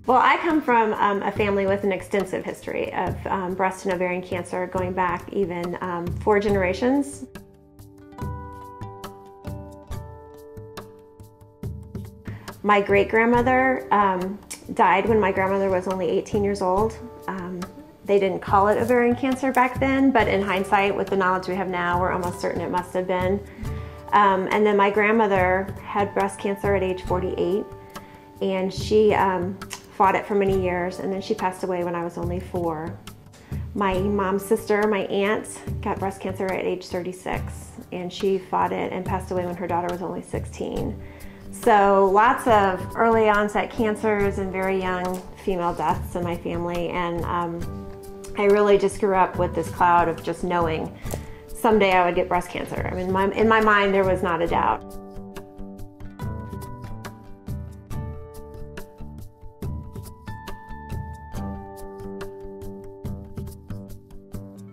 Well, I come from a family with an extensive history of breast and ovarian cancer going back even 4 generations. My great-grandmother died when my grandmother was only 18 years old. They didn't call it ovarian cancer back then, but in hindsight, with the knowledge we have now, we're almost certain it must have been. And then my grandmother had breast cancer at age 48, and she fought it for many years, and then she passed away when I was only 4. My mom's sister, my aunt, got breast cancer at age 36, and she fought it and passed away when her daughter was only 16. So lots of early onset cancers and very young female deaths in my family, and I really just grew up with this cloud of just knowing someday I would get breast cancer. I mean, in my mind there was not a doubt.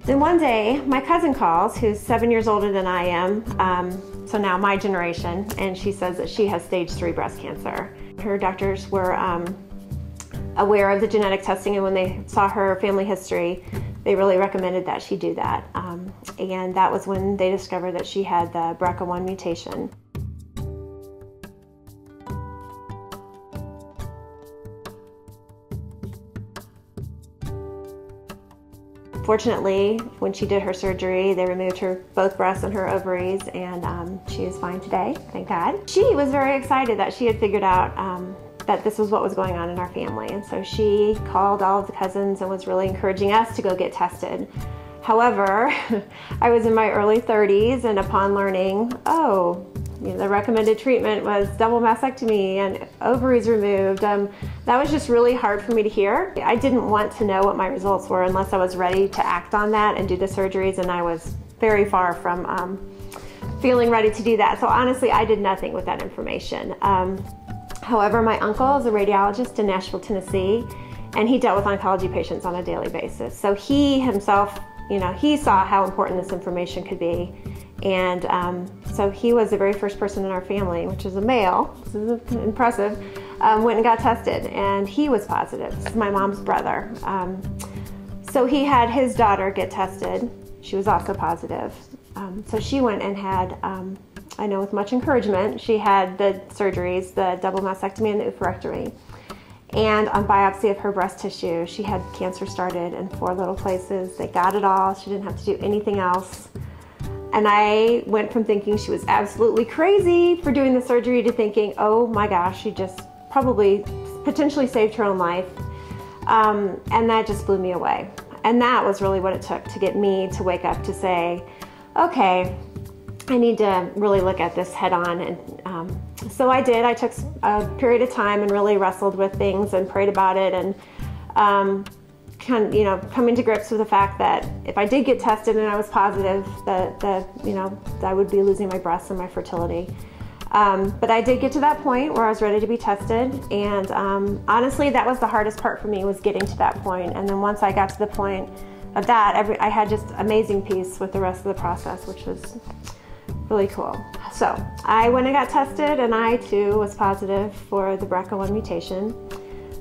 Then one day, my cousin calls, who's 7 years older than I am, so now my generation, and she says that she has stage 3 breast cancer. Her doctors were aware of the genetic testing, and when they saw her family history, they really recommended that she do that. And that was when they discovered that she had the BRCA1 mutation. Fortunately, when she did her surgery, they removed her both breasts and her ovaries, and she is fine today, thank God. She was very excited that she had figured out that this was what was going on in our family, and so she called all of the cousins and was really encouraging us to go get tested. However, I was in my early 30s, and upon learning, the recommended treatment was double mastectomy and ovaries removed, that was just really hard for me to hear. I didn't want to know what my results were unless I was ready to act on that and do the surgeries, and I was very far from feeling ready to do that. So honestly, I did nothing with that information. However, my uncle is a radiologist in Nashville, Tennessee, and he dealt with oncology patients on a daily basis. So he himself, he saw how important this information could be. And so he was the very first person in our family, which is a male, this is impressive, went and got tested, and he was positive. This is my mom's brother. So he had his daughter get tested. She was also positive. So she went and had, I know with much encouragement, she had the surgeries, the double mastectomy and the oophorectomy. And on biopsy of her breast tissue, she had cancer started in 4 little places. They got it all. She didn't have to do anything else. And I went from thinking she was absolutely crazy for doing the surgery to thinking, oh my gosh, she just probably potentially saved her own life. And that just blew me away. And that was really what it took to get me to wake up to say, okay, I need to really look at this head on. And so I did. I took a period of time and really wrestled with things and prayed about it, and coming to grips with the fact that if I did get tested and I was positive, that I would be losing my breasts and my fertility. But I did get to that point where I was ready to be tested, and honestly, that was the hardest part for me, was getting to that point. And then once I got to the point of that, I had just amazing peace with the rest of the process, which was really cool. So I went and got tested, and I too was positive for the BRCA1 mutation.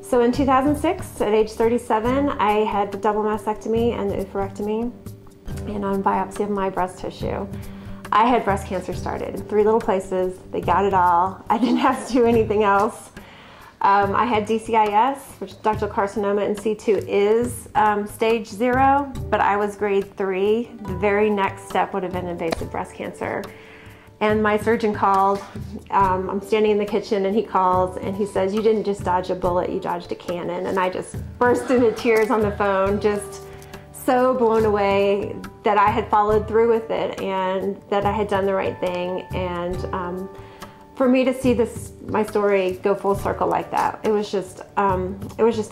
So in 2006, at age 37, I had the double mastectomy and the oophorectomy, and on biopsy of my breast tissue, I had breast cancer started in 3 little places. They got it all. I didn't have to do anything else. I had DCIS, which ductal carcinoma in situ is stage 0, but I was grade 3. The very next step would have been invasive breast cancer. And my surgeon called, I'm standing in the kitchen, and he calls and he says, "You didn't just dodge a bullet, you dodged a cannon." And I just burst into tears on the phone, just so blown away that I had followed through with it and that I had done the right thing. And for me to see my story go full circle like that, it was just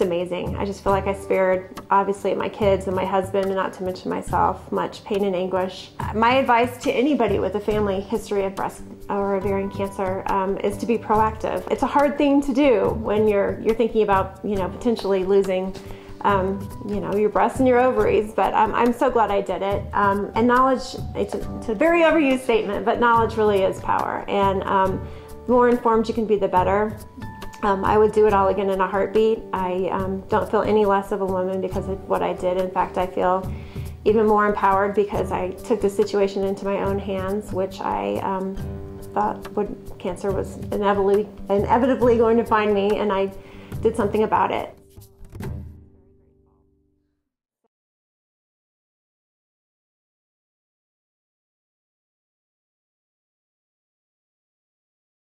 amazing. I just feel like I spared, obviously, my kids and my husband, and not to mention myself, much pain and anguish. My advice to anybody with a family history of breast or ovarian cancer is to be proactive. It's a hard thing to do when you're thinking about potentially losing your breasts and your ovaries, but I'm so glad I did it. And knowledge, it's a very overused statement, but knowledge really is power. And the more informed you can be, the better. I would do it all again in a heartbeat. I don't feel any less of a woman because of what I did. In fact, I feel even more empowered because I took the situation into my own hands, which I thought cancer was inevitably going to find me, and I did something about it.